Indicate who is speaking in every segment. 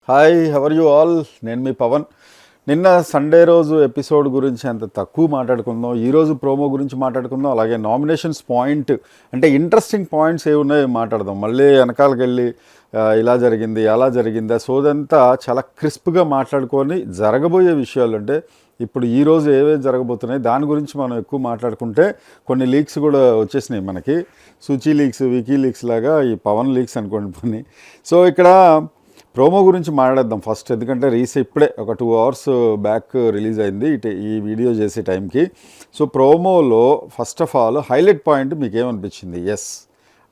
Speaker 1: Hi, how are you all. నేను మీ పవన్. నిన్న Sunday రోజు ఎపిసోడ్ గురించి అంత తక్కువ మాట్లాడుకుందాం. ఈరోజు ప్రోమో గురించి మాట్లాడుకుందాం. అలాగే నామినేషన్స్ పాయింట్ అంటే ఇంట్రెస్టింగ్ పాయింట్స్ ఏ ఉన్నాయో మాట్లాడదాం. మళ్ళీ వెనకాలకి వెళ్ళి ఇలా జరిగింది అలా జరిగింది సోదంతా చాలా క్రిస్ప్గా మాట్లాడుకొని జరగబోయే విషయాలు అంటే ఇప్పుడు ఈరోజు ఏవేవి జరగబోతున్నాయి దాని గురించి మనం ఎక్కువ మాట్లాడుకుంటే కొన్ని లీక్స్ కూడా వచ్చేసినాయి మనకి. సూచీ లీక్స్, వికీ లీక్స్ లాగా ఈ పవన్ లీక్స్ అనుకోండి పని. సో ఇక్కడ ప్రోమో గురించి మాట్లాడదాం ఫస్ట్. ఎందుకంటే ఇప్పుడే ఒక 2 hours బ్యాక్ రిలీజ్ అయింది ఈ వీడియో చేసే టైంకి. సో ప్రోమోలో first of all highlight point మీకు ఏమనిపించింది? ఎస్,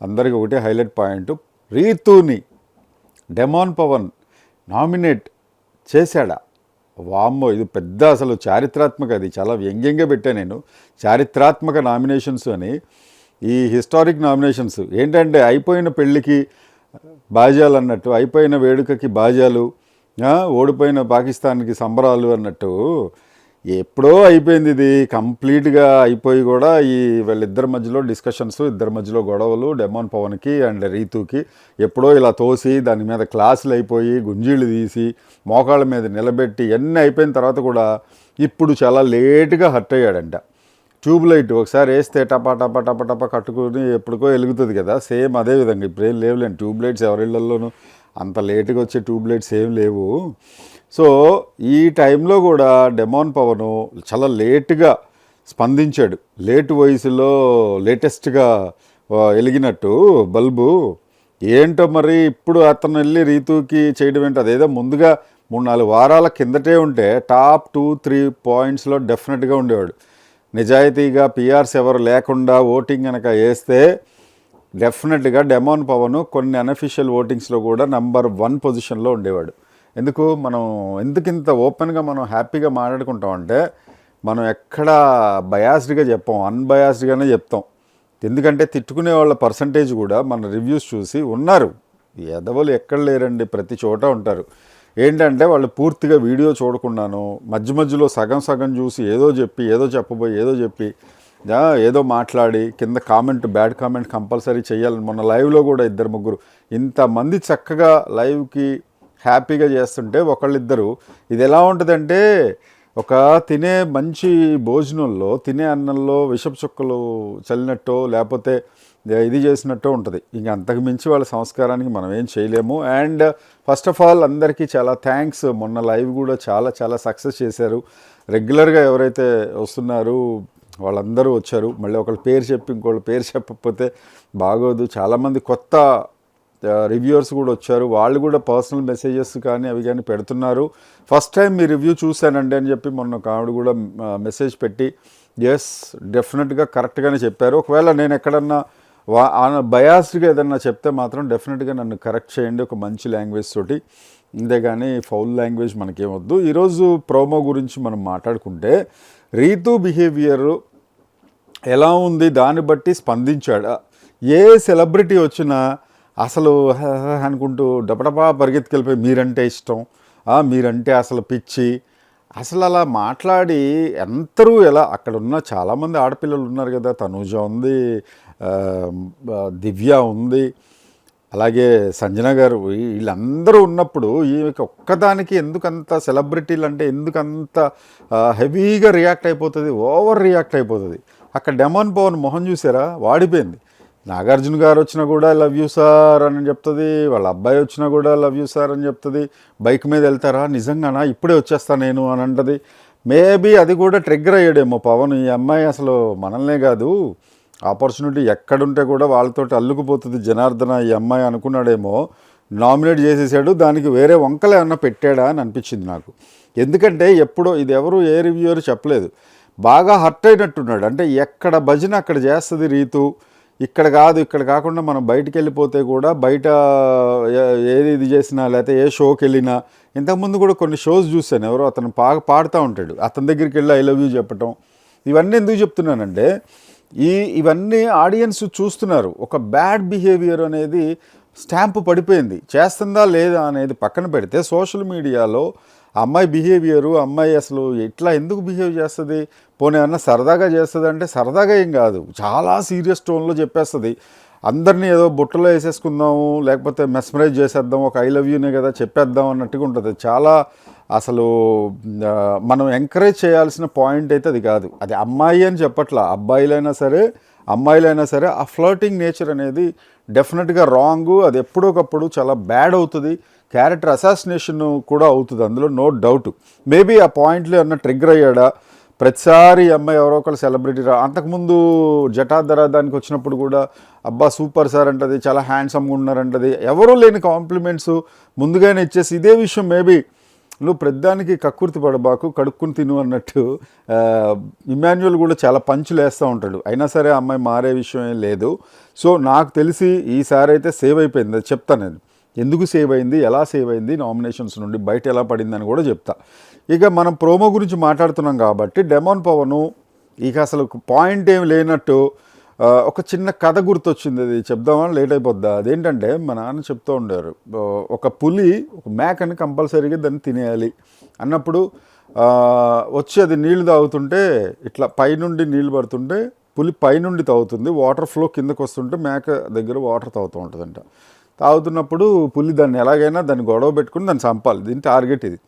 Speaker 1: అందరికీ ఒకటే హైలైట్ పాయింట్. రీతూని డెమాన్ పవన్ నామినేట్ చేశాడా? వామ్మో, ఇది పెద్ద అసలు చారిత్రాత్మక, అది చాలా వ్యంగ్యంగా పెట్టా నేను. చారిత్రాత్మక నామినేషన్స్ అని, ఈ హిస్టారిక్ నామినేషన్స్ ఏంటంటే అయిపోయిన పెళ్ళికి బాజాలు అన్నట్టు, అయిపోయిన వేడుకకి బాజాలు, ఓడిపోయిన పాకిస్తాన్కి సంబరాలు అన్నట్టు ఎప్పుడో అయిపోయింది. ఇది కంప్లీట్గా అయిపోయి కూడా ఈ వీళ్ళిద్దరి మధ్యలో డిస్కషన్స్, ఇద్దరి మధ్యలో గొడవలు, డెమాన్ పవన్కి అండ్ రీతూకి ఎప్పుడో ఇలా తోసి దాని మీద క్లాసులు అయిపోయి గుంజీళ్ళు తీసి మోకాళ్ళ మీద నిలబెట్టి ఎన్ని అయిపోయిన తర్వాత కూడా ఇప్పుడు చాలా లేటుగా హర్ట్ అయ్యాడంట. ట్యూబ్ లైట్ ఒకసారి వేస్తే టపా టపా టపా టపా కట్టుకుని ఎప్పటికో వెలుగుతుంది కదా, సేమ్ అదే విధంగా ఇప్పుడు ఏం లేవులేండి ట్యూబ్ లైట్స్. ఎవరిళ్లలోనూ అంత లేటుగా వచ్చే ట్యూబ్ లైట్స్ ఏం లేవు. సో ఈ టైంలో కూడా డెమాన్ పవను చాలా లేటుగా స్పందించాడు. లేటు వయసులో లేటెస్ట్గా వెలిగినట్టు బల్బు ఏంటో మరి. ఇప్పుడు అతను వెళ్ళి రీతూకి చేయడం ఏంటి? అదేదో ముందుగా 3-4 వారాల కిందటే ఉంటే టాప్ 2-3 పాయింట్స్లో డెఫినెట్గా ఉండేవాడు. నిజాయితీగా పిఆర్స్ ఎవరు లేకుండా ఓటింగ్ కనుక వేస్తే డెఫినెట్గా డెమాన్ పవన్ కొన్ని అన్అఫీషియల్ ఓటింగ్స్లో కూడా నెంబర్ 1 పొజిషన్లో ఉండేవాడు. ఎందుకు ఇంత ఓపెన్గా మనం హ్యాపీగా మాట్లాడుకుంటామంటే మనం ఎక్కడ బయాస్డ్గా చెప్పాం, అన్బయాస్డ్గానే చెప్తాం. ఎందుకంటే తిట్టుకునే వాళ్ళ పర్సంటేజ్ కూడా మన రివ్యూస్ చూసి ఉన్నారు. ఎదవలు ఎక్కడ లేరండి, ప్రతి చోట ఉంటారు. ఏంటంటే వాళ్ళు పూర్తిగా వీడియో చూడకుండాను మధ్య మధ్యలో సగం సగం చూసి ఏదో చెప్పి ఏదో చెప్పి ఏదో మాట్లాడి కింద బ్యాడ్ కామెంట్ కంపల్సరీ చేయాలని మొన్న లైవ్లో కూడా 2-3 ఇంతమంది చక్కగా లైవ్కి హ్యాపీగా చేస్తుంటే ఒకళ్ళిద్దరు ఇది ఎలా ఉంటుందంటే ఒక తినే మంచి భోజనంలో తినే అన్నంలో విషపు చుక్కలు చల్లినట్టో లేకపోతే ఇది చేసినట్టు ఉంటుంది. ఇంక అంతకు మించి వాళ్ళ సంస్కారానికి మనం ఏం చేయలేము. అండ్ ఫస్ట్ ఆఫ్ ఆల్ అందరికీ చాలా థ్యాంక్స్. మొన్న లైవ్ కూడా చాలా చాలా సక్సెస్ చేశారు. రెగ్యులర్గా ఎవరైతే వస్తున్నారు వాళ్ళందరూ వచ్చారు. మళ్ళీ ఒకళ్ళ పేరు చెప్పి ఇంకోళ్ళ పేరు చెప్పకపోతే బాగోదు. చాలామంది కొత్త రివ్యూవర్స్ కూడా వచ్చారు. వాళ్ళు కూడా పర్సనల్ మెసేజెస్ కానీ అవి కానీ పెడుతున్నారు. ఫస్ట్ టైం మీ రివ్యూ చూశానండి అని చెప్పి మొన్న ఒక ఆవిడ కూడా మెసేజ్ పెట్టి ఎస్ డెఫినెట్గా కరెక్ట్గానే చెప్పారు. ఒకవేళ నేను ఎక్కడన్నా బయాస్డ్గా ఏదన్నా చెప్తే మాత్రం డెఫినెట్గా నన్ను కరెక్ట్ చేయండి ఒక మంచి లాంగ్వేజ్ తోటి. ఇంతేగాని ఫౌల్ లాంగ్వేజ్ మనకేమొద్దు. ఈరోజు ప్రోమో గురించి మనం మాట్లాడుకుంటే రీతూ బిహేవియర్ ఎలా ఉంది దాన్ని బట్టి స్పందించాడా? ఏ సెలబ్రిటీ వచ్చినా అసలు అనుకుంటూ డపడపా పరిగెత్తుకెళ్ళిపోయి మీరంటే ఇష్టం, మీరంటే అసలు పిచ్చి, అసలు అలా మాట్లాడి అందరూ ఎలా అక్కడ ఉన్న చాలామంది ఆడపిల్లలు ఉన్నారు కదా, తనూజ ఉంది, దివ్య ఉంది, అలాగే సంజన గారు, వీళ్ళందరూ ఉన్నప్పుడు ఈమెకి ఒక్కదానికి ఎందుకంత సెలబ్రిటీలు అంటే ఎందుకంత హెవీగా రియాక్ట్ అయిపోతుంది, ఓవర్ రియాక్ట్ అయిపోతుంది. అక్కడ డెమాన్ పవన్ మొహం చూసారా, వాడిపోయింది. నాగార్జున గారు వచ్చినా కూడా లవ్ యూ సార్ అని చెప్తుంది, వాళ్ళ అబ్బాయి వచ్చినా కూడా లవ్ యూ సార్ అని చెప్తుంది. బైక్ మీద వెళ్తారా, నిజంగానా ఇప్పుడే వచ్చేస్తా నేను అని అంటది. మేబీ అది కూడా ట్రిగ్గర్ అయ్యాడేమో పవన్, ఈ అమ్మాయి అసలు మనల్నే కాదు ఆపర్చునిటీ ఎక్కడుంటే కూడా వాళ్ళతోటి అల్లుకుపోతుంది జనార్దన ఈ అమ్మాయి అనుకున్నాడేమో, నామినేట్ చేసేసాడు. దానికి వేరే వంకలు ఏమన్నా పెట్టాడా అని అనిపించింది నాకు. ఎందుకంటే ఎప్పుడో ఇది ఎవరు ఏ రివ్యూవర్ చెప్పలేదు, బాగా హర్ట్ అయినట్టున్నాడు. అంటే ఎక్కడ భజన అక్కడ చేస్తుంది రీతు, ఇక్కడ కాకుండా మనం బయటికి వెళ్ళిపోతే కూడా బయట ఏది ఇది చేసినా లేకపోతే ఏ షోకి వెళ్ళినా, ఇంతకుముందు కూడా కొన్ని షోస్ చూశాను, ఎవరో అతను పాడుతూ ఉంటాడు, అతని దగ్గరికి వెళ్ళి ఐ లవ్ యూ చెప్పటం. ఇవన్నీ ఎందుకు చెప్తున్నానంటే ఇవన్నీ ఆడియన్స్ చూస్తున్నారు. ఒక బ్యాడ్ బిహేవియర్ అనేది స్టాంపు పడిపోయింది. చేస్తుందా లేదా అనేది పక్కన పెడితే సోషల్ మీడియాలో అమ్మాయి బిహేవియరు, అమ్మాయి అసలు ఇట్లా ఎందుకు బిహేవ్ చేస్తుంది, పోనీ ఏమన్నా సరదాగా చేస్తుంది అంటే సరదాగా ఏం కాదు, చాలా సీరియస్ టోన్లో చెప్పేస్తుంది. అందరినీ ఏదో బుట్టలో వేసేసుకుందాము, లేకపోతే మెస్మరైజ్ చేసేద్దాం, ఒక ఐ లవ్ యూనే కదా చెప్పేద్దాం అన్నట్టుగా ఉంటుంది. చాలా అసలు మనం ఎంకరేజ్ చేయాల్సిన పాయింట్ అయితే అది కాదు. అది అమ్మాయి అని చెప్పట్లా, అబ్బాయిలైనా సరే అమ్మాయిలైనా సరే ఆ ఫ్లర్టింగ్ నేచర్ అనేది డెఫినెట్గా రాంగు. అది ఎప్పుడోకప్పుడు చాలా బ్యాడ్ అవుతుంది, క్యారెక్టర్ అసాసినేషన్ కూడా అవుతుంది, అందులో నో డౌట్. మేబీ ఆ పాయింట్లో ఏమన్నా ట్రిగ్గర్ అయ్యాడా, ప్రతిసారి అమ్మాయి ఎవరో ఒకరు సెలబ్రిటీ అంతకుముందు జటాధర దానికి వచ్చినప్పుడు కూడా అబ్బా సూపర్ సార్ అంటది, చాలా హ్యాండ్సమ్గా ఉన్నారంటది, ఎవరూ లేని కాంప్లిమెంట్స్ ముందుగానే ఇచ్చేసి ఇదే విషయం మేబీ నువ్వు ప్రతిదానికి కక్కుర్తి పడబాకు, కడుక్కుని తిను అన్నట్టు ఇమాన్యుయల్ కూడా చాలా పంచులు వేస్తూ ఉంటాడు. అయినా సరే అమ్మాయి మారే విషయం ఏం లేదు. సో నాకు తెలిసి ఈసారి అయితే సేవ్ అయిపోయింది, అది చెప్తాను నేను ఎందుకు సేవ్ అయింది, ఎలా సేవ్ అయింది, నామినేషన్స్ నుండి బయట ఎలా పడిందని కూడా చెప్తా. ఇక మనం ప్రోమో గురించి మాట్లాడుతున్నాం కాబట్టి డెమాన్ పవను ఇక అసలు పాయింట్ ఏం లేనట్టు ఒక చిన్న కథ గుర్తొచ్చింది, అది చెప్దామని లేట్ అయిపోద్దా. అదేంటంటే మా నాన్న చెప్తూ ఉండేవారు, ఒక పులి ఒక మేకని కంపల్సరీగా దాన్ని తినేయాలి అన్నప్పుడు వచ్చి అది నీళ్లు తాగుతుంటే ఇట్లా పైనుండి నీళ్ళు పడుతుంటే పులి పైనుండి తాగుతుంది, వాటర్ ఫ్లో కిందకు వస్తుంటే మేక దగ్గర వాటర్ తాగుతూ ఉంటుందంట. తాగుతున్నప్పుడు పులి దాన్ని ఎలాగైనా దాన్ని గొడవ పెట్టుకుని దాన్ని చంపాలి, దీని టార్గెట్ ఇది.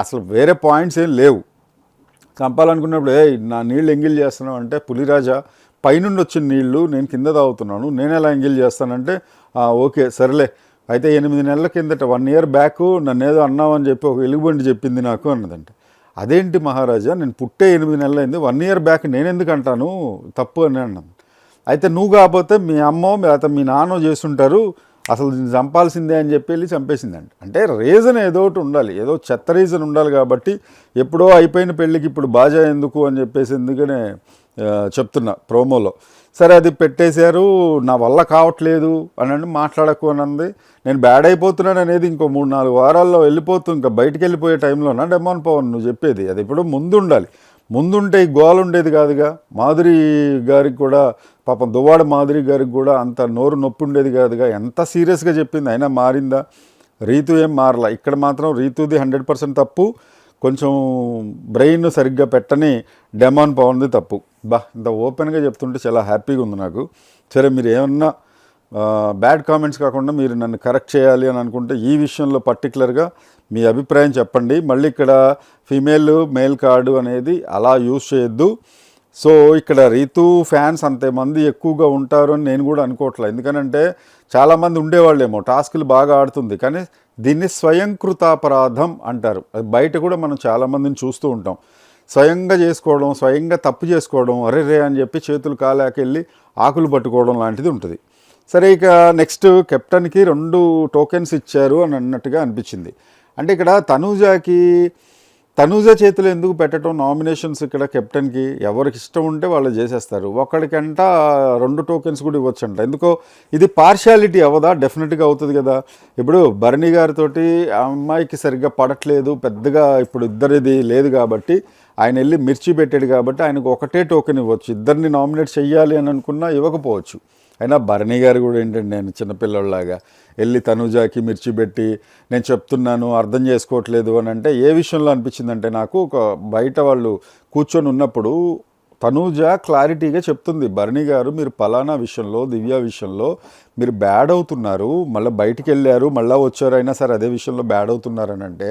Speaker 1: అసలు వేరే పాయింట్స్ ఏం లేవు. చంపాలనుకున్నప్పుడు నా నీళ్ళు ఎంగిల్ చేస్తున్నావు అంటే, పులిరాజా పైనుండి వచ్చిన నీళ్లు నేను కింద తాగుతున్నాను, నేను ఎలా ఎంగిల్ చేస్తానంటే ఓకే సరేలే, అయితే 8 నెలల కిందట 1 year బ్యాక్ నన్ను ఏదో అన్నావని చెప్పి ఒక ఎలుగుబంటి చెప్పింది నాకు అన్నదంట. అదేంటి మహారాజా, నేను పుట్టే 8 నెలలైంది, 1 year బ్యాక్ నేను ఎందుకు అంటాను, తప్పు అని అన్నాను. అయితే నువ్వు కాకపోతే మీ అమ్మో లేకపోతే మీ నాన్నో చేస్తుంటారు, అసలు దీన్ని చంపాల్సిందే అని చెప్పి వెళ్ళి చంపేసిందంట. అంటే రీజన్ ఏదో ఒకటి ఉండాలి, ఏదో చెత్త రీజన్ ఉండాలి. కాబట్టి ఎప్పుడో అయిపోయిన పెళ్ళికి ఇప్పుడు బాజా ఎందుకు అని చెప్పేసి ఎందుకనే చెప్తున్నా ప్రోమోలో. సరే అది పెట్టేశారు, నా వల్ల కావట్లేదు అని మాట్లాడకు అని అంది. నేను బ్యాడ్ అయిపోతున్నాను అనేది ఇంకో 3-4 వారాల్లో వెళ్ళిపోతూ ఇంకా బయటికి వెళ్ళిపోయే టైంలోనా డెమాన్ పవన్ నువ్వు చెప్పేది, అది ఇప్పుడు ముందు ఉండాలి. ముందుంటే ఈ గోల్ ఉండేది కాదుగా. మాధురి గారికి కూడా పాపం దువ్వాడ మాధురి గారికి కూడా అంత నోరు నొప్పి ఉండేది కాదుగా. ఎంత సీరియస్గా చెప్పింది, అయినా మారిందా? రీతు ఏం మారలా. ఇక్కడ మాత్రం రీతుది 100% తప్పు, కొంచెం బ్రెయిన్ సరిగ్గా పెట్టని డెమాన్ పవన్ది తప్పు. ఇంత ఓపెన్గా చెప్తుంటే చాలా హ్యాపీగా ఉంది నాకు. సరే మీరు ఏమన్నా బ్యాడ్ కామెంట్స్ కాకుండా మీరు నన్ను కరెక్ట్ చేయాలి అని అనుకుంటే ఈ విషయంలో పర్టికులర్గా మీ అభిప్రాయం చెప్పండి. మళ్ళీ ఇక్కడ ఫీమేల్ మేల్ కార్డు అనేది అలా యూజ్ చేయొద్దు. సో ఇక్కడ రీతు ఫ్యాన్స్ అంతమంది ఎక్కువగా ఉంటారు అని నేను కూడా అనుకోవట్లేదు. ఎందుకనంటే చాలామంది ఉండేవాళ్ళేమో టాస్కులు బాగా ఆడుతుంది, కానీ దీన్ని స్వయంకృతాపరాధం అంటారు. అది బయట కూడా మనం చాలామందిని చూస్తూ ఉంటాం, స్వయంగా చేసుకోవడం, స్వయంగా తప్పు చేసుకోవడం, అరే అని చెప్పి చేతులు కాలాకెళ్ళి ఆకులు పట్టుకోవడం లాంటిది ఉంటుంది. సరే ఇక నెక్స్ట్ కెప్టెన్కి 2 టోకెన్స్ ఇచ్చారు అని అన్నట్టుగా అనిపించింది. అంటే ఇక్కడ తనూజ చేతులు ఎందుకు పెట్టడం నామినేషన్స్? ఇక్కడ కెప్టెన్కి ఎవరికి ఇష్టం ఉంటే వాళ్ళు చేసేస్తారు. ఒకడికంట 2 టోకెన్స్ కూడా ఇవ్వచ్చంట. ఎందుకో ఇది పార్షియాలిటీ అవ్వదా? డెఫినెట్గా అవుతుంది కదా. ఇప్పుడు భరణి గారితో ఆ అమ్మాయికి సరిగ్గా పడట్లేదు పెద్దగా, ఇప్పుడు ఇద్దరిది లేదు కాబట్టి ఆయన వెళ్ళి మిర్చి పెట్టాడు కాబట్టి ఆయనకు ఒకటే టోకెన్ ఇవ్వచ్చు. ఇద్దరిని నామినేట్ చెయ్యాలి అని అనుకున్నా ఇవ్వకపోవచ్చు. అయినా భరణి గారు కూడా ఏంటంటే నేను చిన్నపిల్లలాగా వెళ్ళి తనూజాకి మిర్చి పెట్టి నేను చెప్తున్నాను అర్థం చేసుకోవట్లేదు అని అంటే ఏ విషయంలో అనిపించిందంటే నాకు, ఒక బయట వాళ్ళు కూర్చొని ఉన్నప్పుడు తనూజ క్లారిటీగా చెప్తుంది, భరణి గారు మీరు పలానా విషయంలో దివ్య విషయంలో మీరు బ్యాడ్ అవుతున్నారు, మళ్ళీ బయటికి వెళ్ళారు మళ్ళీ వచ్చారు, అయినా సరే అదే విషయంలో బ్యాడ్ అవుతున్నారని అంటే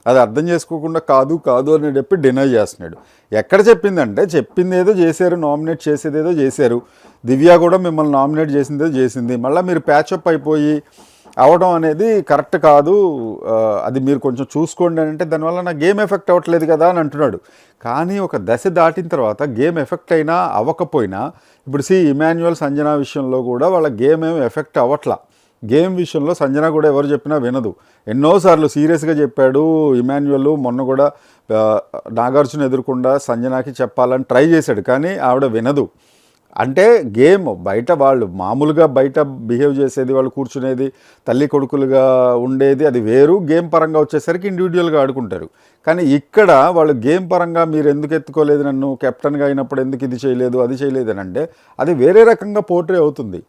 Speaker 1: అది అర్థం చేసుకోకుండా కాదు అని చెప్పి డినై చేస్తున్నాడు. ఎక్కడ చెప్పిందంటే చెప్పింది ఏదో చేశారు, నామినేట్ చేసేదేదో చేశారు, దివ్య కూడా మిమ్మల్ని నామినేట్ చేసిందేదో చేసింది, మళ్ళీ మీరు ప్యాచప్ అయిపోయి అవడం అనేది కరెక్ట్ కాదు, అది మీరు కొంచెం చూసుకోండి అని అంటే దానివల్ల నా గేమ్ ఎఫెక్ట్ అవ్వట్లేదు కదా అని అంటున్నాడు. కానీ ఒక దశ దాటిన తర్వాత గేమ్ ఎఫెక్ట్ అయినా అవ్వకపోయినా, ఇప్పుడు ఇమాన్యుయల్ సంజన విషయంలో కూడా వాళ్ళ గేమ్ ఏమి ఎఫెక్ట్ అవ్వట్లా. గేమ్ విషయంలో సంజన కూడా ఎవరు చెప్పినా వినదు. ఎన్నోసార్లు సీరియస్గా చెప్పాడు ఇమాన్యుయల్. మొన్న కూడా నాగార్జున ఎదుర్కొండా సంజనాకి చెప్పాలని ట్రై చేశాడు, కానీ ఆవిడ వినదు. అంటే గేమ్ బయట వాళ్ళు మామూలుగా బయట బిహేవ్ చేసేది, వాళ్ళు కూర్చునేది, తల్లి కొడుకులుగా ఉండేది అది వేరు, గేమ్ పరంగా వచ్చేసరికి ఇండివిజువల్గా ఆడుకుంటారు. కానీ ఇక్కడ వాళ్ళు గేమ్ పరంగా మీరు ఎందుకు ఎత్తుకోలేదు, నన్ను కెప్టెన్గా అయినప్పుడు ఎందుకు ఇది చేయలేదు అది చేయలేదు అని అంటే అది వేరే రకంగా పోర్ట్రే అవుతుంది.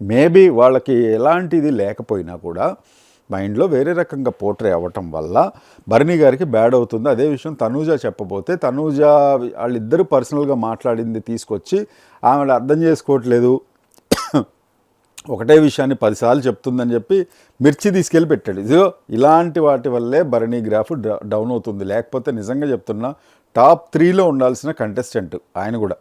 Speaker 1: మేబీ వాళ్ళకి ఎలాంటిది లేకపోయినా కూడా మైండ్లో వేరే రకంగా పోర్ట్రే అవ్వటం వల్ల భరణి గారికి బ్యాడ్ అవుతుంది. అదే విషయం తనూజ చెప్పబోతే తనూజ వాళ్ళిద్దరూ పర్సనల్గా మాట్లాడింది తీసుకొచ్చి ఆమె అర్థం చేసుకోవట్లేదు, ఒకటే విషయాన్ని 10 సార్లు చెప్తుందని చెప్పి మిర్చి తీసుకెళ్ళి పెట్టాడు. ఇదిగో ఇలాంటి వాటి వల్లే భరణి గ్రాఫ్ డౌన్ అవుతుంది. లేకపోతే నిజంగా చెప్తున్నా టాప్ 3లో ఉండాల్సిన కంటెస్టెంట్ ఆయన కూడా.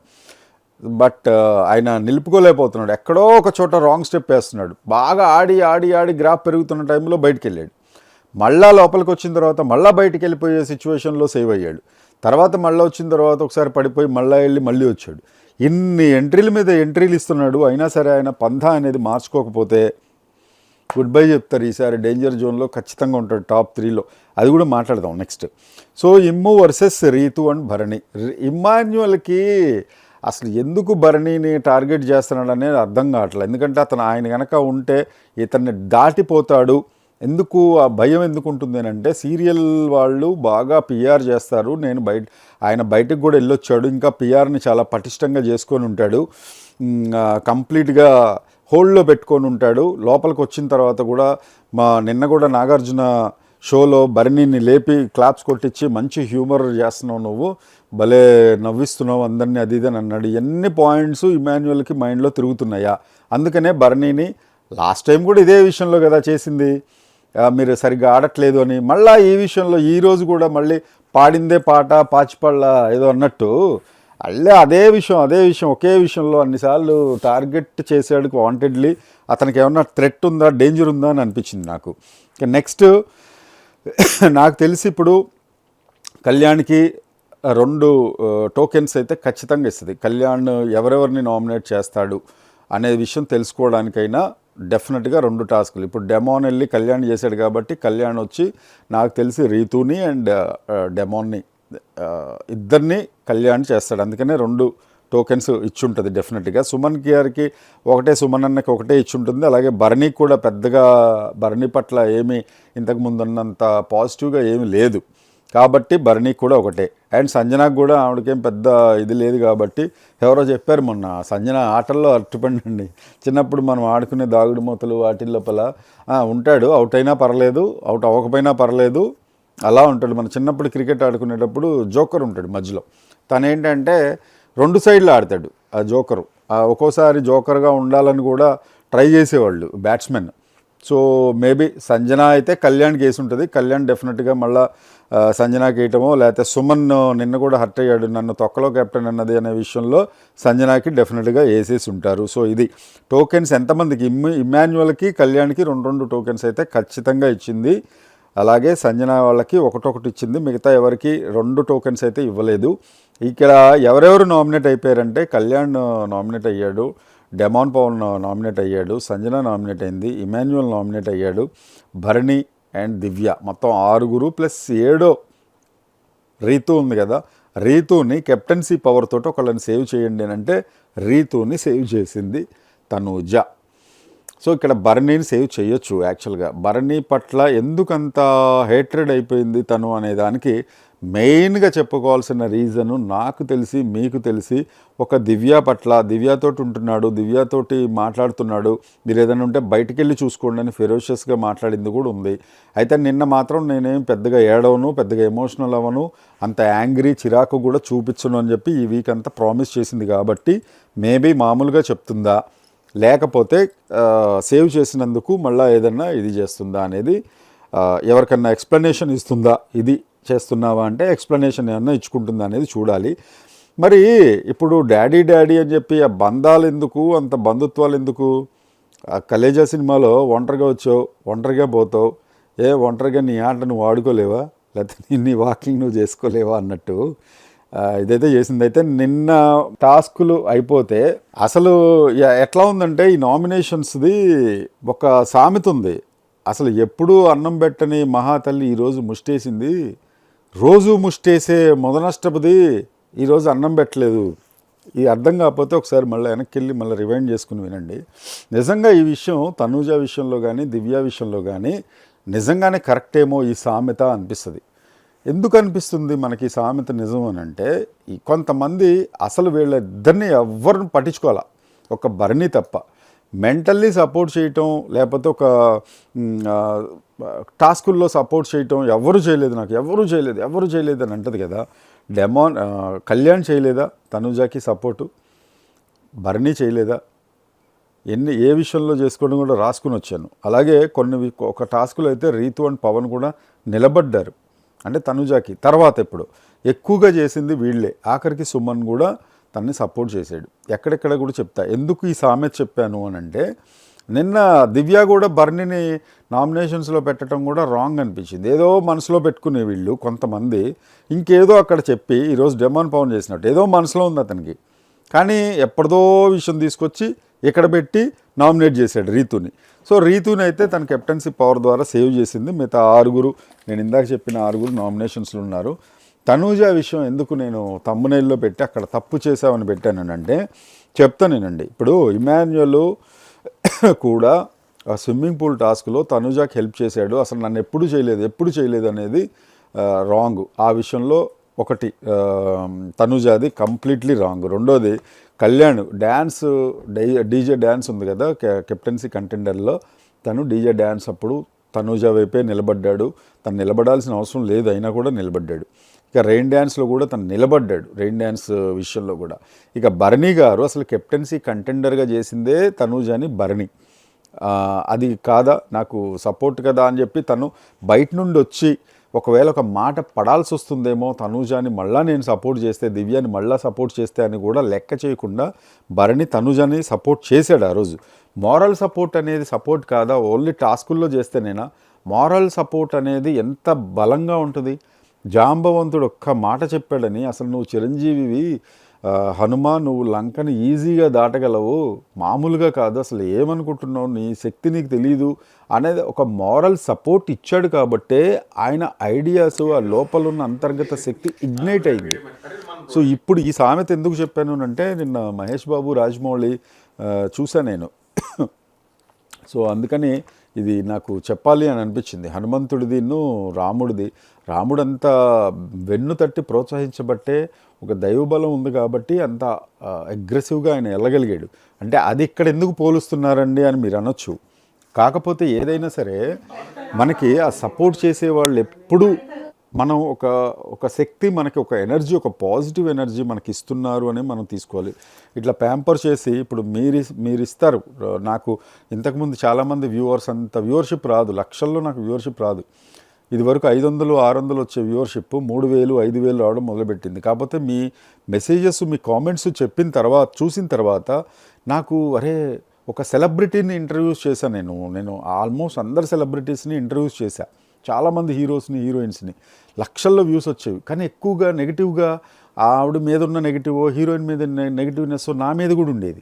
Speaker 1: బట్ ఆయన నిలుపుకోలేకపోతున్నాడు. ఎక్కడో ఒక చోట రాంగ్ స్టెప్ వేస్తున్నాడు. బాగా ఆడి ఆడి ఆడి గ్రాఫ్ పెరుగుతున్న టైంలో బయటికి వెళ్ళాడు. మళ్ళా లోపలికి వచ్చిన తర్వాత మళ్ళీ బయటికి వెళ్ళిపోయే సిచ్యువేషన్లో సేవ్ అయ్యాడు. తర్వాత మళ్ళీ వచ్చిన తర్వాత ఒకసారి పడిపోయి మళ్ళీ వెళ్ళి మళ్ళీ వచ్చాడు. ఇన్ని ఎంట్రీల మీద ఎంట్రీలు ఇస్తున్నాడు. అయినా సరే ఆయన పంథా అనేది మార్చుకోకపోతే గుడ్ బై చెప్తారు. ఈసారి డేంజర్ జోన్లో ఖచ్చితంగా ఉంటాడు టాప్ 3లో. అది కూడా మాట్లాడదాం next. So Immu versus Rithu and Bharani. ఇమ్మాన్యువల్కి అసలు ఎందుకు భరణిని టార్గెట్ చేస్తున్నాడు అనేది అర్థం కావట్లేదు. ఎందుకంటే ఆయన కనుక ఉంటే ఇతన్ని దాటిపోతాడు. ఎందుకు ఆ భయం ఎందుకు ఉంటుంది అని అంటే, సీరియల్ వాళ్ళు బాగా పిఆర్ చేస్తారు. ఆయన బయటకు కూడా వెళ్ళొచ్చాడు. ఇంకా పిఆర్ని చాలా పటిష్టంగా చేసుకొని ఉంటాడు. కంప్లీట్గా హోల్డ్లో పెట్టుకొని ఉంటాడు. లోపలికి వచ్చిన తర్వాత కూడా నిన్న కూడా నాగార్జున షోలో భరణిని లేపి క్లాప్స్ కొట్టించి మంచి హ్యూమర్ చేస్తున్నావు, నువ్వు భలే నవ్విస్తున్నావు అందరినీ, అది ఇది అని అన్నాడు. ఎన్ని పాయింట్స్ ఇమాన్యుయల్కి మైండ్లో తిరుగుతున్నాయా? అందుకనే భరణిని లాస్ట్ టైం కూడా ఇదే విషయంలో కదా చేసింది, మీరు సరిగ్గా ఆడట్లేదు అని. మళ్ళీ ఈ విషయంలో ఈరోజు కూడా మళ్ళీ పాడిందే పాట పాచిపళ్ళ ఏదో అన్నట్టు అదే విషయం ఒకే విషయంలో అన్నిసార్లు టార్గెట్ చేశాడు వాంటెడ్లీ. అతనికి ఏమన్నా థ్రెట్ ఉందా, డేంజర్ ఉందా అని అనిపించింది నాకు. నెక్స్ట్ నాకు తెలిసి ఇప్పుడు కళ్యాణ్కి 2 టోకెన్స్ అయితే ఖచ్చితంగా ఇస్తుంది. కళ్యాణ్ ఎవరెవరిని నామినేట్ చేస్తాడు అనే విషయం తెలుసుకోవడానికైనా డెఫినెట్గా 2 టాస్కులు. ఇప్పుడు డెమోన్ వెళ్ళి కళ్యాణ్ చేశాడు కాబట్టి కళ్యాణ్ వచ్చి నాకు తెలిసి రీతుని అండ్ డెమోన్ని ఇద్దరిని కళ్యాణ్ చేస్తాడు. అందుకనే 2 టోకెన్స్ ఇచ్చుంటుంది డెఫినెట్గా. సుమన్ గారికి సుమన్ అన్నకి ఒకటే ఇచ్చుంటుంది. అలాగే భరణికి కూడా పెద్దగా భరణి పట్ల ఏమీ ఇంతకుముందు ఉన్నంత పాజిటివ్గా ఏమీ లేదు కాబట్టి భరణికి కూడా ఒకటే. అండ్ సంజనాకు కూడా ఆవిడకేం పెద్ద ఇది లేదు కాబట్టి, ఎవరో చెప్పారు మొన్న సంజన ఆటల్లో అట్టుపండి, చిన్నప్పుడు మనం ఆడుకునే దాగుడు మూతలు వాటి లోపల ఉంటాడు, అవుట్ అయినా పర్లేదు అవుట్ అవ్వకపోయినా పర్లేదు అలా ఉంటాడు. మన చిన్నప్పుడు క్రికెట్ ఆడుకునేటప్పుడు జోకర్ ఉంటాడు మధ్యలో. తను ఏంటంటే 2 సైడ్లు ఆడతాడు ఆ జోకరు. ఒక్కోసారి జోకర్గా ఉండాలని కూడా ట్రై చేసేవాళ్ళు బ్యాట్స్మెన్. సో మేబీ సంజన అయితే కళ్యాణ్కి వేసి ఉంటుంది. కళ్యాణ్ డెఫినెట్గా మళ్ళీ సంజనాకి వేయటమో, లేకపోతే సుమన్ నిన్న కూడా హర్ట్ అయ్యాడు, నన్ను తొక్కలో కెప్టెన్ అన్నది అనే విషయంలో సంజనాకి డెఫినెట్గా వేసేసి ఉంటారు. సో ఇది టోకెన్స్ ఎంతమందికి, ఇమాన్యువల్కి కళ్యాణ్కి 2 టోకెన్స్ అయితే ఖచ్చితంగా ఇచ్చింది. అలాగే సంజన వాళ్ళకి ఒకటొకటి ఇచ్చింది. మిగతా ఎవరికి 2 టోకెన్స్ అయితే ఇవ్వలేదు. ఇక్కడ ఎవరెవరు నామినేట్ అయిపోయారంటే, కళ్యాణ్ నామినేట్ అయ్యాడు, డెమాన్ పవన్ నామినేట్ అయ్యాడు, సంజన నామినేట్ అయింది, ఇమాన్యువల్ నామినేట్ అయ్యాడు, భరణి అండ్ దివ్య, మొత్తం 6 ప్లస్ 7 రీతు ఉంది కదా. రీతుని కెప్టెన్సీ పవర్ తోటి ఒకళ్ళని సేవ్ చేయండి అని అంటే రీతుని సేవ్ చేసింది తనూజ. సో ఇక్కడ భరణిని సేవ్ చేయొచ్చు. యాక్చువల్గా భరణి పట్ల ఎందుకంత హేట్రెడ్ అయిపోయింది తను అనే దానికి మెయిన్గా చెప్పుకోవాల్సిన రీజను నాకు తెలిసి, మీకు తెలిసి, ఒక దివ్య పట్ల, దివ్యతోటి ఉంటున్నాడు, దివ్యతోటి మాట్లాడుతున్నాడు, మీరు ఏదైనా ఉంటే బయటికి వెళ్ళి చూసుకోండి అని ఫెరోషియస్గా మాట్లాడింది కూడా ఉంది. అయితే నిన్న మాత్రం నేనేం పెద్దగా ఏడవను, పెద్దగా ఎమోషనల్ అవ్వను, అంత యాంగ్రీ చిరాకు కూడా చూపించను అని చెప్పి ఈ వీక్ అంతా ప్రామిస్ చేసింది కాబట్టి మేబీ మామూలుగా చెప్తుందా, లేకపోతే సేవ్ చేసినందుకు మళ్ళీ ఏదన్నా ఇది చేస్తుందా అనేది, ఎవరికన్నా ఎక్స్ప్లెనేషన్ ఇస్తుందా, ఇది చేస్తున్నావా అంటే ఎక్స్ప్లెనేషన్ ఏమన్నా ఇచ్చుకుంటుందా అనేది చూడాలి. మరి ఇప్పుడు డాడీ అని చెప్పి ఆ బంధాలు ఎందుకు, అంత బంధుత్వాలు ఎందుకు? కలేజా సినిమాలో ఒంటరిగా వచ్చావు, ఒంటరిగా పోతావు, ఒంటరిగా నీ ఆట నువ్వు ఆడుకోలేవా, లేకపోతే నీ వాకింగ్ నువ్వు చేసుకోలేవా అన్నట్టు ఇదైతే చేసింది. అయితే నిన్న టాస్కులు అయిపోతే అసలు ఎట్లా ఉందంటే, ఈ నామినేషన్స్ది ఒక సామెత ఉంది, అసలు ఎప్పుడూ అన్నం పెట్టని మహాతల్లి ఈరోజు ముష్టేసింది, రోజు ముష్టేసే మొదనష్టపది ఈరోజు అన్నం పెట్టలేదు. ఇది అర్థం కాకపోతే ఒకసారి మళ్ళీ వెనక్కి వెళ్ళి మళ్ళీ రివైండ్ చేసుకుని వినండి. నిజంగా ఈ విషయం తనూజ విషయంలో కానీ దివ్య విషయంలో కానీ నిజంగానే కరెక్ట్ ఏమో ఈ సామెత అనిపిస్తుంది. ఎందుకు అనిపిస్తుంది మనకి సామెత నిజం అని అంటే, ఈ కొంతమంది అసలు వీళ్ళిద్దరిని ఎవరిని పట్టించుకోవాలా, ఒక భరణి తప్ప. మెంటల్లీ సపోర్ట్ చేయటం, లేకపోతే ఒక టాస్కుల్లో సపోర్ట్ చేయటం ఎవరు చేయలేదు, నాకు ఎవరు చేయలేదు అని అంటది కదా. కళ్యాణ్ చేయలేదా తనూజాకి సపోర్టు, భరణి చేయలేదా, ఏ విషయంలో చేసుకోవడం కూడా రాసుకుని వచ్చాను. అలాగే ఒక టాస్కులో అయితే రీతు అండ్ పవన్ కూడా నిలబడ్డారు. అంటే తనుజాకి తర్వాత ఎప్పుడు ఎక్కువగా చేసింది వీళ్ళే. ఆఖరికి సుమన్ కూడా తనని సపోర్ట్ చేశాడు. ఎక్కడెక్కడ కూడా చెప్తా. ఎందుకు ఈ సామెత చెప్పాను అని అంటే, నిన్న దివ్య కూడా బర్నీని నామినేషన్స్లో పెట్టడం కూడా రాంగ్ అనిపించింది. ఏదో మనసులో పెట్టుకునే వీళ్ళు కొంతమంది ఇంకేదో అక్కడ చెప్పి ఈరోజు డెమాన్ పవన్ చేసినట్టు ఏదో మనసులో ఉంది అతనికి. కానీ ఎప్పటిదో విషయం తీసుకొచ్చి ఇక్కడ పెట్టి నామినేట్ చేశాడు రీతుని. సో రీతుని అయితే తన కెప్టెన్సీ పవర్ ద్వారా సేవ్ చేసింది. మిగతా 6 నేను ఇందాక చెప్పిన 6 నామినేషన్స్లో ఉన్నారు. తనూజ విషయం ఎందుకు నేను తమ్మునేల్లో పెట్టి అక్కడ తప్పు చేసామని పెట్టానంటే చెప్తానేనండి. ఇప్పుడు ఇమాన్యుయల్ కూడా స్విమ్మింగ్ పూల్ టాస్క్లో తనూజాకి హెల్ప్ చేశాడు. అసలు నన్ను ఎప్పుడు చేయలేదు అనేది రాంగ్. ఆ విషయంలో ఒకటి తనూజాది కంప్లీట్లీ రాంగ్. రెండోది కళ్యాణ్ డ్యాన్స్ డీజే డ్యాన్స్ ఉంది కదా కెప్టెన్సీ కంటెండర్లో, తను డీజే డ్యాన్స్ అప్పుడు తనూజ వైపే నిలబడ్డాడు. తను నిలబడాల్సిన అవసరం లేదు, అయినా కూడా నిలబడ్డాడు. ఇక రెయిన్ డ్యాన్స్లో కూడా తను నిలబడ్డాడు, రెయిన్ డ్యాన్స్ విషయంలో కూడా. ఇక భరణి గారు అసలు కెప్టెన్సీ కంటెండర్గా చేసిందే తనూజని భరణి. అది కాదా నాకు సపోర్ట్ కదా అని చెప్పి తను బయట నుండి వచ్చి ఒకవేళ ఒక మాట పడాల్సి వస్తుందేమో తనూజాని మళ్ళీ నేను సపోర్ట్ చేస్తే, దివ్యాని మళ్ళీ సపోర్ట్ చేస్తే అని కూడా లెక్క చేయకుండా భరణి తనూజాని సపోర్ట్ చేశాడు ఆ రోజు. మారల్ సపోర్ట్ అనేది సపోర్ట్ కాదా? ఓన్లీ టాస్కుల్లో చేస్తేనేనా? మారల్ సపోర్ట్ అనేది ఎంత బలంగా ఉంటుంది. జాంబవంతుడు ఒక్క మాట చెప్పాడని అసలు నువ్వు చిరంజీవివి, హనుమ, నువ్వు లంకని ఈజీగా దాటగలవు, మామూలుగా కాదు, అసలు ఏమనుకుంటున్నావు, నీ శక్తి నీకు తెలీదు అనేది ఒక మారల్ సపోర్ట్ ఇచ్చాడు. కాబట్టే ఆయన ఐడియాస్, ఆ లోపల ఉన్న అంతర్గత శక్తి ఇగ్నైట్ అయింది. సో ఇప్పుడు ఈ సామెత ఎందుకు చెప్పాను అంటే, నిన్న మహేష్ బాబు, రాజమౌళి చూశాను నేను. సో అందుకని ఇది నాకు చెప్పాలి అని అనిపించింది. హనుమంతుడిది, రాముడిది. రాముడంతా వెన్ను తట్టి ప్రోత్సహించబట్టే, ఒక దైవబలం ఉంది కాబట్టి అంత అగ్రెసివ్గా ఆయన వెళ్ళగలిగాడు. అంటే అది ఇక్కడ ఎందుకు పోలుస్తున్నారండి అని మీరు అనొచ్చు. కాకపోతే ఏదైనా సరే మనకి ఆ సపోర్ట్ చేసేవాళ్ళు ఎప్పుడూ మనం ఒక శక్తి, మనకి ఒక ఎనర్జీ, ఒక పాజిటివ్ ఎనర్జీ మనకి ఇస్తున్నారు అని మనం తీసుకోవాలి. ఇట్లా ప్యాంపర్ చేసి ఇప్పుడు మీరు ఇస్తారు. నాకు ఇంతకుముందు చాలామంది అంత వ్యూవర్షిప్ రాదు, లక్షల్లో నాకు వ్యూవర్షిప్ రాదు. ఇదివరకు 500, 600 వచ్చే వ్యూవర్షిప్ 3000, 5000 రావడం మొదలుపెట్టింది. కాకపోతే మీ మెసేజెస్, మీ కామెంట్స్ చూసిన తర్వాత నాకు ఒక సెలబ్రిటీని ఇంటర్వ్యూస్ చేశాను. నేను ఆల్మోస్ట్ అందరు సెలబ్రిటీస్ని ఇంటర్వ్యూస్ చేశాను. చాలామంది హీరోస్ని, హీరోయిన్స్ని. లక్షల్లో వ్యూస్ వచ్చేవి. కానీ ఎక్కువగా నెగిటివ్గా ఆవిడ మీద ఉన్న నెగిటివ్, హీరోయిన్ మీద నెగిటివ్నెస్ నా మీద కూడా ఉండేది.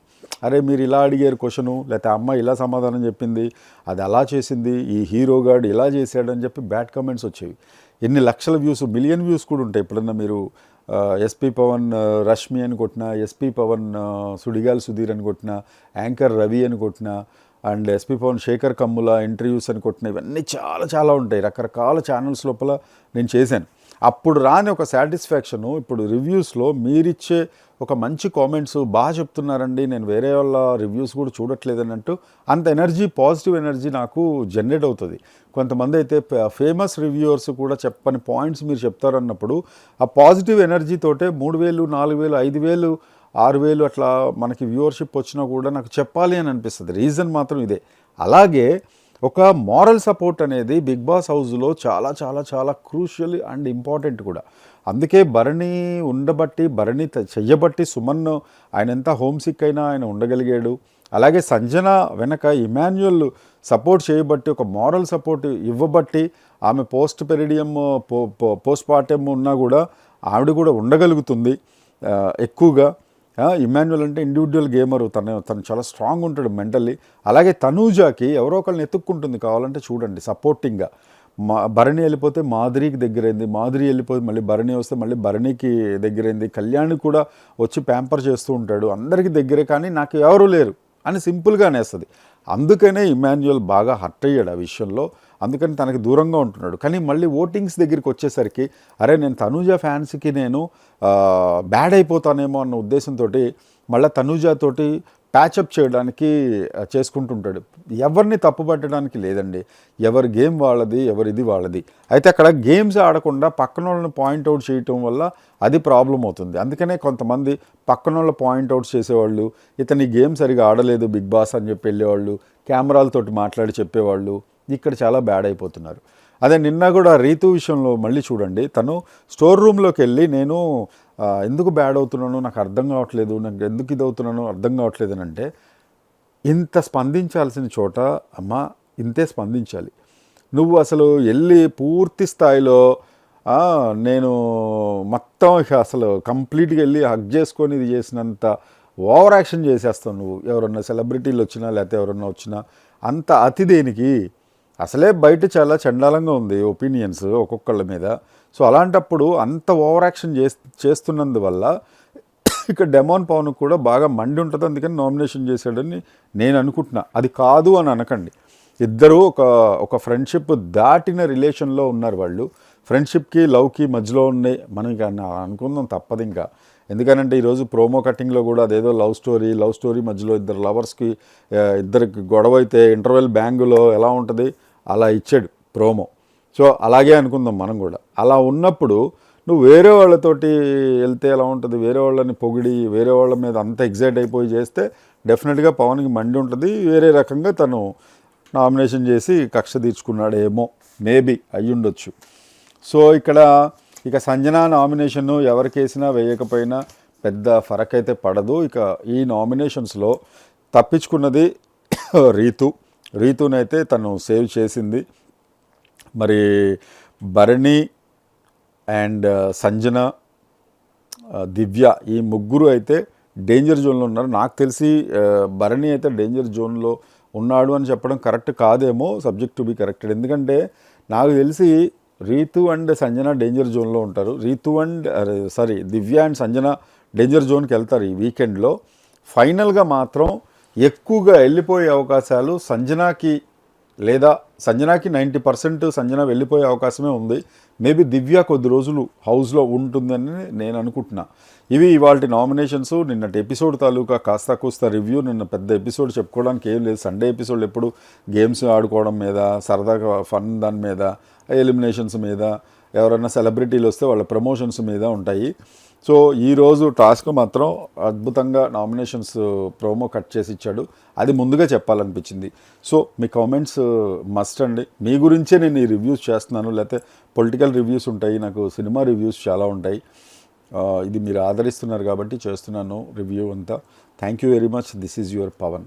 Speaker 1: మీరు ఇలా అడిగారు క్వశ్చను, లేకపోతే అమ్మాయి ఇలా సమాధానం చెప్పింది, అది అలా చేసింది, ఈ హీరోగాడు ఇలా చేశాడని చెప్పి బ్యాడ్ కామెంట్స్ వచ్చేవి. ఎన్ని లక్షల వ్యూస్, మిలియన్ వ్యూస్ కూడా ఉంటాయి. ఎప్పుడన్నా మీరు ఎస్పీ పవన్ రష్మి అని కొట్టినా, ఎస్పీ పవన్ సుడిగాల్ సుధీర్ అని కొట్టినా, యాంకర్ రవి అని కొట్టినా, and SP Pavan Sekhar Kammula interviews అని కొట్టిన, ఇవన్నీ చాలా చాలా ఉంటాయి. రకరకాల ఛానల్స్ లోపల నేను చేశాను. అప్పుడు రాని ఒక సాటిస్ఫాక్షను ఇప్పుడు రివ్యూస్లో మీరిచ్చే ఒక మంచి కామెంట్స్, బాగా చెప్తున్నారండి, నేను వేరే వాళ్ళ రివ్యూస్ కూడా చూడట్లేదన్నట్టు అంత ఎనర్జీ, పాజిటివ్ ఎనర్జీ నాకు జనరేట్ అవుతుంది. కొంతమంది అయితే ఫేమస్ రివ్యూవర్స్ కూడా చెప్పని పాయింట్స్ మీరు చెప్తారన్నప్పుడు ఆ పాజిటివ్ ఎనర్జీతోటే 3000, 4000, 5000, 6000 అట్లా మనకి వ్యూవర్షిప్ వచ్చినా కూడా నాకు చెప్పాలి అని అనిపిస్తుంది. రీజన్ మాత్రం ఇదే. అలాగే ఒక మారల్ సపోర్ట్ అనేది బిగ్ బాస్ హౌస్లో చాలా చాలా చాలా క్రూషియల్ అండ్ ఇంపార్టెంట్ కూడా. అందుకే భరణి చెయ్యబట్టి సుమన్ ఆయన ఎంత హోమ్సిక్ అయినా ఆయన ఉండగలిగాడు. అలాగే సంజన వెనక ఇమాన్యుయల్ సపోర్ట్ చేయబట్టి, ఒక మారల్ సపోర్ట్ ఇవ్వబట్టి, ఆమె పోస్ట్ పార్టమ్ ఉన్నా కూడా ఆవిడ కూడా ఉండగలుగుతుంది ఎక్కువగా. ఇమాన్యుయల్ అంటే ఇండివిజువల్ గేమరు, తను చాలా స్ట్రాంగ్ ఉంటాడు మెంటల్లీ. అలాగే తనూజాకి ఎవరో ఒకరిని ఎత్తుక్కుంటుంది, కావాలంటే చూడండి సపోర్టింగ్గా. భరణి వెళ్ళిపోతే మాధురికి దగ్గరైంది, మాధురి వెళ్ళిపోతే మళ్ళీ భరణి వస్తే మళ్ళీ భరణికి దగ్గరైంది, కళ్యాణ్ కూడా వచ్చి ప్యాంపర్ చేస్తూ ఉంటాడు, అందరికీ దగ్గరే, కానీ నాకు ఎవరూ లేరు అని సింపుల్గా అనేస్తుంది. అందుకనే ఇమాన్యుయల్ బాగా హర్ట్ అయ్యాడు ఆ విషయంలో. అందుకని తనకి దూరంగా ఉంటున్నాడు. కానీ మళ్ళీ ఓటింగ్స్ దగ్గరికి వచ్చేసరికి నేను తనూజ ఫ్యాన్స్కి నేను బ్యాడ్ అయిపోతానేమో అన్న ఉద్దేశంతో మళ్ళీ తనూజతోటి ప్యాచప్ చేయడానికి చేసుకుంటుంటాడు. ఎవరిని తప్పుపట్టడానికి లేదండి. ఎవరి గేమ్ వాళ్ళది, ఎవరిది వాళ్ళది. అయితే అక్కడ గేమ్స్ ఆడకుండా పక్కన వాళ్ళని పాయింట్అవుట్ చేయటం వల్ల అది ప్రాబ్లం అవుతుంది. అందుకనే కొంతమంది పక్కన వాళ్ళ పాయింట్అవుట్స్ చేసేవాళ్ళు, ఇతని గేమ్ సరిగా ఆడలేదు బిగ్ బాస్ అని చెప్పి వెళ్ళేవాళ్ళు, కెమెరాలతోటి మాట్లాడి చెప్పేవాళ్ళు ఇక్కడ చాలా బ్యాడ్ అయిపోతున్నారు. అదే నిన్న కూడా రీతు విషయంలో మళ్ళీ చూడండి, తను స్టోర్ రూమ్లోకి వెళ్ళి నేను ఎందుకు బ్యాడ్ అవుతున్నాను నాకు అర్థం కావట్లేదు, నాకు ఎందుకు ఇది అవుతున్నానో అర్థం కావట్లేదు అని అంటే, ఇంత స్పందించాల్సిన చోట అమ్మ ఇంతే స్పందించాలి. నువ్వు అసలు వెళ్ళి పూర్తి స్థాయిలో నేను మొత్తం అసలు కంప్లీట్గా వెళ్ళి హగ్ చేసుకొని ఇది చేసినంత ఓవర్ యాక్షన్ చేసేస్తావు నువ్వు. ఎవరన్నా సెలబ్రిటీలు వచ్చినా లేకపోతే ఎవరన్నా వచ్చినా అంత అతి దేనికి? అసలే బయట చాలా చండాలంగా ఉంది ఒపీనియన్స్ ఒక్కొక్కళ్ళ మీద. సో అలాంటప్పుడు అంత ఓవర్ యాక్షన్ చేస్తున్నందువల్ల ఇక్కడ డెమోన్ పవన్ కూడా బాగా మండి ఉంటుంది, అందుకని నామినేషన్ చేశాడని నేను అనుకుంటున్నా. అది కాదు అని అనకండి. ఇద్దరూ ఒక ఫ్రెండ్షిప్ దాటిన రిలేషన్లో ఉన్నారు వాళ్ళు. ఫ్రెండ్షిప్కి లవ్కి మధ్యలో ఉన్నాయి. మనం ఇక అనుకుందాం తప్పదు ఇంకా. ఎందుకనంటే ఈరోజు ప్రోమో కటింగ్లో కూడా అదేదో లవ్ స్టోరీ మధ్యలో ఇద్దరు లవర్స్కి ఇద్దరికి గొడవ అయితే ఇంటర్వెల్ బ్యాంగులో ఎలా ఉంటుంది అలా ఇచ్చాడు ప్రోమో. సో అలాగే అనుకుందాం మనం కూడా. అలా ఉన్నప్పుడు నువ్వు వేరే వాళ్ళతోటి వెళ్తే ఎలా ఉంటుంది? వేరే వాళ్ళని పొగిడి వేరే వాళ్ళ మీద అంత ఎగ్జైట్ అయిపోయి చేస్తే డెఫినెట్గా పవన్కి మండి ఉంటుంది. వేరే రకంగా తను నామినేషన్ చేసి కక్ష తీర్చుకున్నాడేమో, మేబీ అయ్యుండొచ్చు. సో ఇక్కడ ఇక సంజన నామినేషను ఎవరికి వేసినా వేయకపోయినా పెద్ద ఫరక్ అయితే పడదు. ఇక ఈ నామినేషన్స్లో తప్పించుకున్నది రీతునైతే తను సేవ్ చేసింది. మరి భరణి అండ్ సంజన, దివ్య ఈ ముగ్గురు అయితే డేంజర్ జోన్లో ఉన్నారు. నాకు తెలిసి భరణి అయితే డేంజర్ జోన్లో ఉన్నాడు అని చెప్పడం కరెక్ట్ కాదేమో, సబ్జెక్ట్ టు బి కరెక్టెడ్. ఎందుకంటే నాకు తెలిసి రీతు అండ్ సంజన డేంజర్ జోన్లో ఉంటారు. దివ్య అండ్ సంజన డేంజర్ జోన్కి వెళ్తారు ఈ వీకెండ్లో. ఫైనల్గా మాత్రం ఎక్కువగా వెళ్ళిపోయే అవకాశాలు సంజనాకి, లేదా సంజనాకి 90% సంజన వెళ్ళిపోయే అవకాశమే ఉంది. మేబీ దివ్య కొద్ది రోజులు హౌస్లో ఉంటుందని నేను అనుకుంటున్నా. ఇవి ఇవాళ నామినేషన్స్. నిన్నటి ఎపిసోడ్ తాలూకా కాస్త కూస్త రివ్యూ. నిన్న పెద్ద ఎపిసోడ్ చెప్పుకోవడానికి ఏం లేదు. సండే ఎపిసోడ్ ఎప్పుడు గేమ్స్ ఆడుకోవడం మీద, సరదాగా ఫన్ దాని మీద, ఎలిమినేషన్స్ మీద, ఎవరైనా సెలబ్రిటీలు వస్తే వాళ్ళ ప్రమోషన్స్ మీద ఉంటాయి. సో ఈరోజు టాస్క్ మాత్రం అద్భుతంగా నామినేషన్స్ ప్రోమో కట్ చేసి ఇచ్చాడు. అది ముందుగా చెప్పాలనిపించింది. సో మీ కామెంట్స్ మస్ట్ అండి. మీ గురించే నేను ఈ రివ్యూస్ చేస్తున్నాను. లేకపోతే పొలిటికల్ రివ్యూస్ ఉంటాయి, నాకు సినిమా రివ్యూస్ చాలా ఉంటాయి. ఇది మీరు ఆదరిస్తున్నారు కాబట్టి చేస్తున్నాను రివ్యూ అంతా. Thank you very much. This is your Pawan.